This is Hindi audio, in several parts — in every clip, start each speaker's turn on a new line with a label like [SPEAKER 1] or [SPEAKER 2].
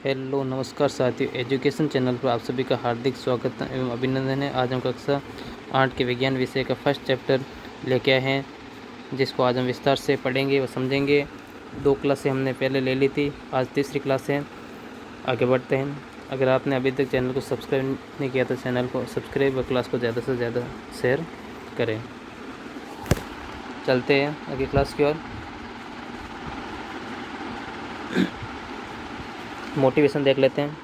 [SPEAKER 1] हेलो नमस्कार साथियों, एजुकेशन चैनल पर आप सभी का हार्दिक स्वागत एवं अभिनंदन है। आज हम कक्षा 8 के विज्ञान विषय का फर्स्ट चैप्टर लेके आए हैं, जिसको आज हम विस्तार से पढ़ेंगे व समझेंगे। 2 क्लासें हमने पहले ले ली थी, आज तीसरी क्लास है। आगे बढ़ते हैं। अगर आपने अभी तक चैनल को सब्सक्राइब नहीं किया तो चैनल को सब्सक्राइब व क्लास को ज़्यादा से ज़्यादा शेयर करें। चलते हैं आगे क्लास की ओर। मोटिवेशन देख लेते हैं।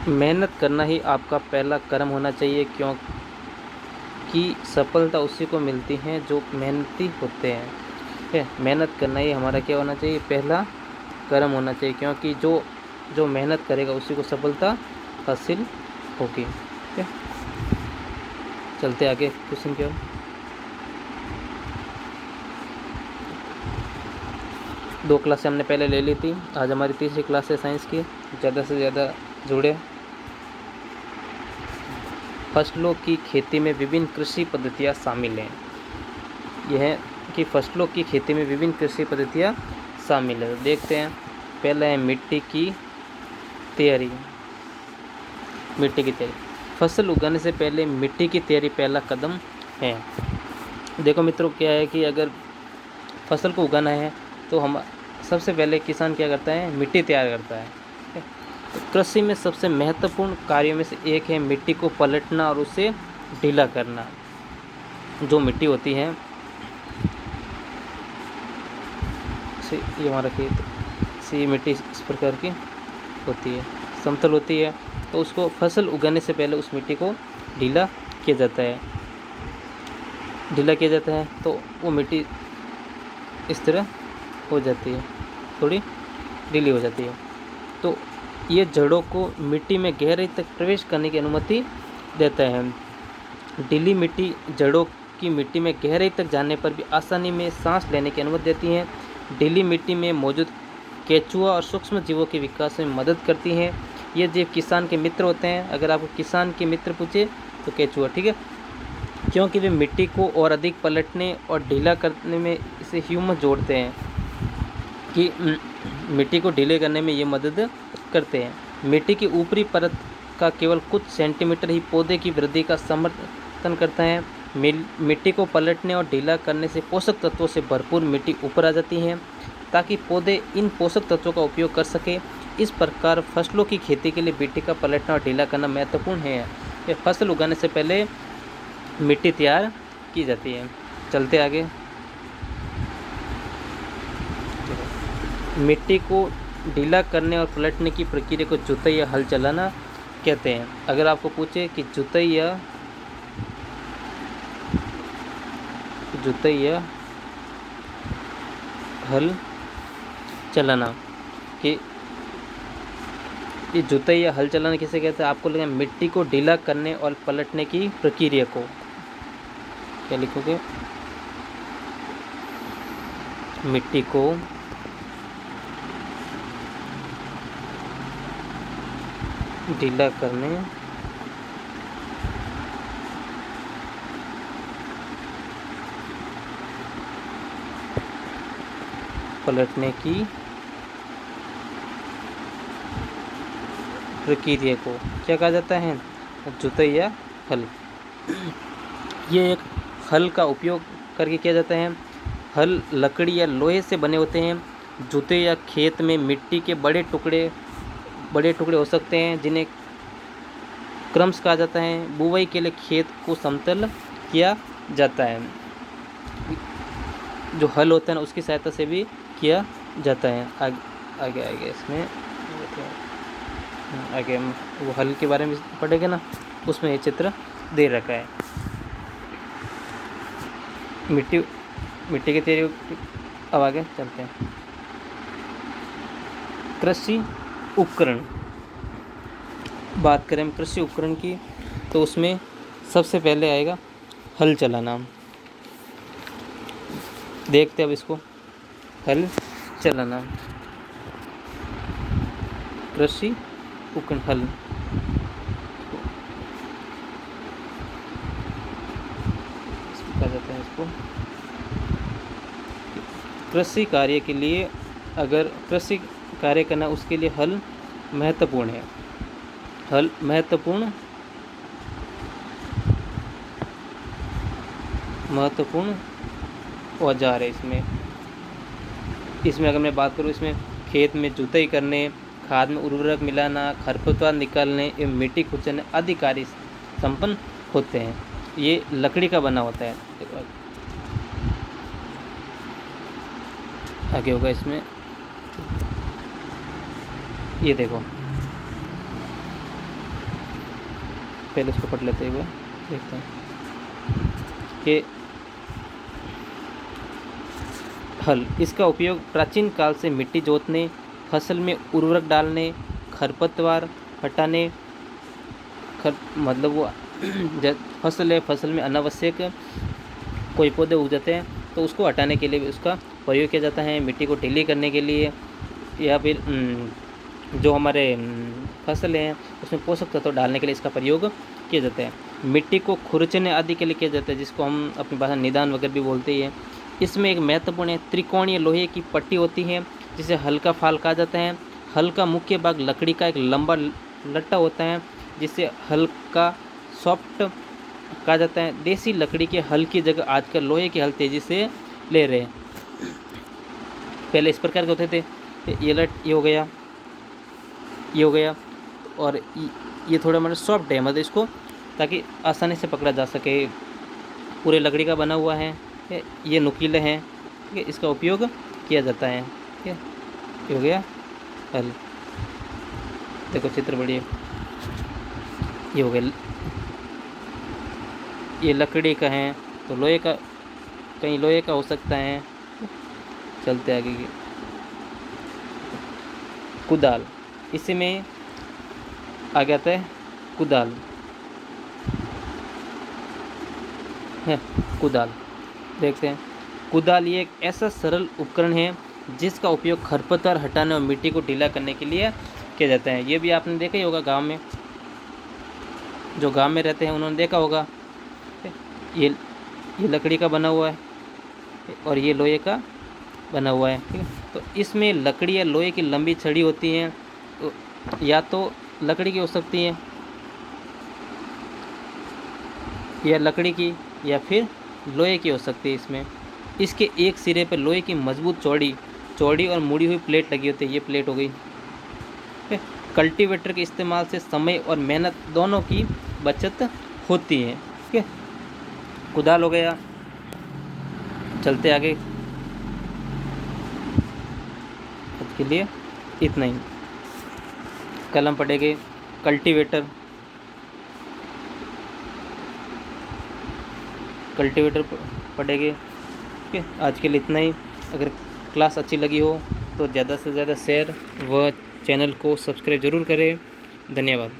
[SPEAKER 1] मेहनत करना ही आपका पहला कर्म होना चाहिए, क्योंकि सफलता उसी को मिलती है जो मेहनती होते हैं। ठीक है, मेहनत करना ही हमारा क्या होना चाहिए, पहला कर्म होना चाहिए, क्योंकि जो मेहनत करेगा उसी को सफलता हासिल होगी। ठीक है, चलते आगे क्वेश्चन की ओर। दो क्लासें हमने पहले ले ली थी, आज हमारी तीसरी क्लास है साइंस की। ज़्यादा से ज़्यादा जुड़े। फसलों की खेती में विभिन्न कृषि पद्धतियाँ शामिल हैं। यह है कि फसलों की खेती में विभिन्न कृषि पद्धतियाँ शामिल है। तो देखते हैं। पहला है मिट्टी की तैयारी। मिट्टी की तैयारी, फसल उगाने से पहले मिट्टी की तैयारी पहला कदम है। देखो मित्रों, क्या है कि अगर फसल को उगाना है तो हम सबसे पहले किसान क्या करता है, मिट्टी तैयार करता है। तो कृषि में सबसे महत्वपूर्ण कार्यों में से एक है मिट्टी को पलटना और उसे ढीला करना। जो मिट्टी होती है, ये हमारा खेत से, ये मिट्टी इस प्रकार की होती है, समतल होती है। तो उसको फसल उगाने से पहले उस मिट्टी को ढीला किया जाता है। ढीला किया जाता है तो वो मिट्टी इस तरह हो जाती है, थोड़ी ढीली हो जाती है। तो ये जड़ों को मिट्टी में गहराई तक प्रवेश करने की अनुमति देता है। ढीली मिट्टी जड़ों की मिट्टी में गहराई तक जाने पर भी आसानी में सांस लेने की अनुमति देती हैं। ढीली मिट्टी में मौजूद केंचुआ और सूक्ष्म जीवों के विकास में मदद करती हैं। ये जीव किसान के मित्र होते हैं। अगर आपको किसान के मित्र पूछे तो केंचुआ, ठीक है, क्योंकि वे मिट्टी को और अधिक पलटने और ढीला करने में इसे ह्यूमस जोड़ते हैं, कि मिट्टी को ढीले करने में ये मदद करते हैं। मिट्टी की ऊपरी परत का केवल कुछ सेंटीमीटर ही पौधे की वृद्धि का समर्थन करता है। मिट्टी को पलटने और ढीला करने से पोषक तत्वों से भरपूर मिट्टी ऊपर आ जाती है, ताकि पौधे इन पोषक तत्वों का उपयोग कर सके। इस प्रकार फसलों की खेती के लिए मिट्टी का पलटना और ढीला करना महत्वपूर्ण है। ये फसल उगाने से पहले मिट्टी तैयार की जाती है। चलते आगे। मिट्टी को ढीला करने और पलटने की प्रक्रिया को जुताई या हल चलाना कहते हैं। अगर आपको पूछे कि जुताई या हल चलाना, कि ये जुताई या हल चलाना किसे कहते हैं, आपको लगेगा मिट्टी को ढीला करने और पलटने की प्रक्रिया को क्या लिखोगे, मिट्टी को ढीला करने पलटने की प्रक्रिया को क्या कहा जाता है, जुताई या हल। ये एक हल का उपयोग करके किया जाता है। हल लकड़ी या लोहे से बने होते हैं। जुते या खेत में मिट्टी के बड़े टुकड़े हो सकते हैं, जिन्हें क्रम्स कहा जाता है। बुवाई के लिए खेत को समतल किया जाता है। जो हल होता है ना, उसकी सहायता से भी किया जाता है। आगे इसमें आगे हम वो हल के बारे में पढ़ेंगे ना, उसमें ये चित्र दे रखा है। मिट्टी की तैयारी। अब आगे चलते हैं। कृषि उपकरण, बात करें हम कृषि उपकरण की, तो उसमें सबसे पहले आएगा हल चलाना। देखते हैं अब इसको, हल चलाना, कृषि उपकरण, हल। कहा जाता है इसको कृषि कार्य के लिए, अगर कृषि कार्य करना उसके लिए हल महत्वपूर्ण है। हल महत्वपूर्ण औजार है। इसमें अगर मैं बात करूँ, इसमें खेत में जुताई करने, खाद में उर्वरक मिलाना, खरपतवार निकालने एवं मिट्टी खुरचने आदि कार्य संपन्न होते हैं। ये लकड़ी का बना होता है। आगे होगा इसमें, ये देखो, पहले इसको पढ़ लेते हुए देखते हैं कि हल, इसका उपयोग प्राचीन काल से मिट्टी जोतने, फसल में उर्वरक डालने, खरपतवार हटाने, मतलब वो फसल है, फसल में अनावश्यक कोई पौधे उग जाते हैं तो उसको हटाने के लिए भी उसका प्रयोग किया जाता है। मिट्टी को ढीली करने के लिए, या फिर जो हमारे फसल हैं उसमें पोषक तत्व डालने के लिए इसका प्रयोग किया जाता है। मिट्टी को खुरचने आदि के लिए किया जाता है, जिसको हम अपनी भाषा निदान वगैरह भी बोलते हैं। इसमें एक महत्वपूर्ण है, त्रिकोणीय लोहे की पट्टी होती है जिसे हल का फाल कहा जाता है। हल का मुख्य भाग लकड़ी का एक लंबा लट्टा होता है जिसे हल का सॉफ्ट कहा जाता है। देसी लकड़ी के हल की जगह आजकल लोहे के हल तेजी से ले रहे हैं। पहले इस प्रकार के होते थे, ये हो गया, ये हो गया, और ये थोड़ा मतलब सॉफ्ट है, मतलब इसको ताकि आसानी से पकड़ा जा सके। पूरे लकड़ी का बना हुआ है, ये नुकीले हैं, ठीक है, इसका उपयोग किया जाता है। ठीक है, ये हो गया हल। देखो चित्र बढ़िया, ये हो गया, ये लकड़ी का है तो लोहे का, कहीं लोहे का हो सकता है। चलते आगे की, कुदाल, इसमें आ जाता है कुदाल है। कुदाल देखते हैं, कुदाल ये एक ऐसा सरल उपकरण है जिसका उपयोग खरपतवार हटाने और मिट्टी को ढीला करने के लिए किया जाता है। ये भी आपने देखा ही होगा, गांव में, जो गांव में रहते हैं उन्होंने देखा होगा। ये लकड़ी का बना हुआ है और ये लोहे का बना हुआ है। ठीक है, तो इसमें लकड़ी या लोहे की लंबी छड़ी होती हैं, तो या तो लकड़ी की हो सकती है या लकड़ी की, या फिर लोहे की हो सकती है। इसके एक सिरे पर लोहे की मजबूत चौड़ी और मुड़ी हुई प्लेट लगी होती है। ये प्लेट हो गई। कल्टीवेटर के इस्तेमाल से समय और मेहनत दोनों की बचत होती है। ठीक है, कुदाल हो गया। चलते आगे, आज के लिए इतना ही। कल हम पढ़ेंगे कल्टीवेटर पढ़ेंगे। ठीक है, आज के लिए इतना ही। अगर क्लास अच्छी लगी हो तो ज़्यादा से ज़्यादा शेयर व चैनल को सब्सक्राइब ज़रूर करें। धन्यवाद।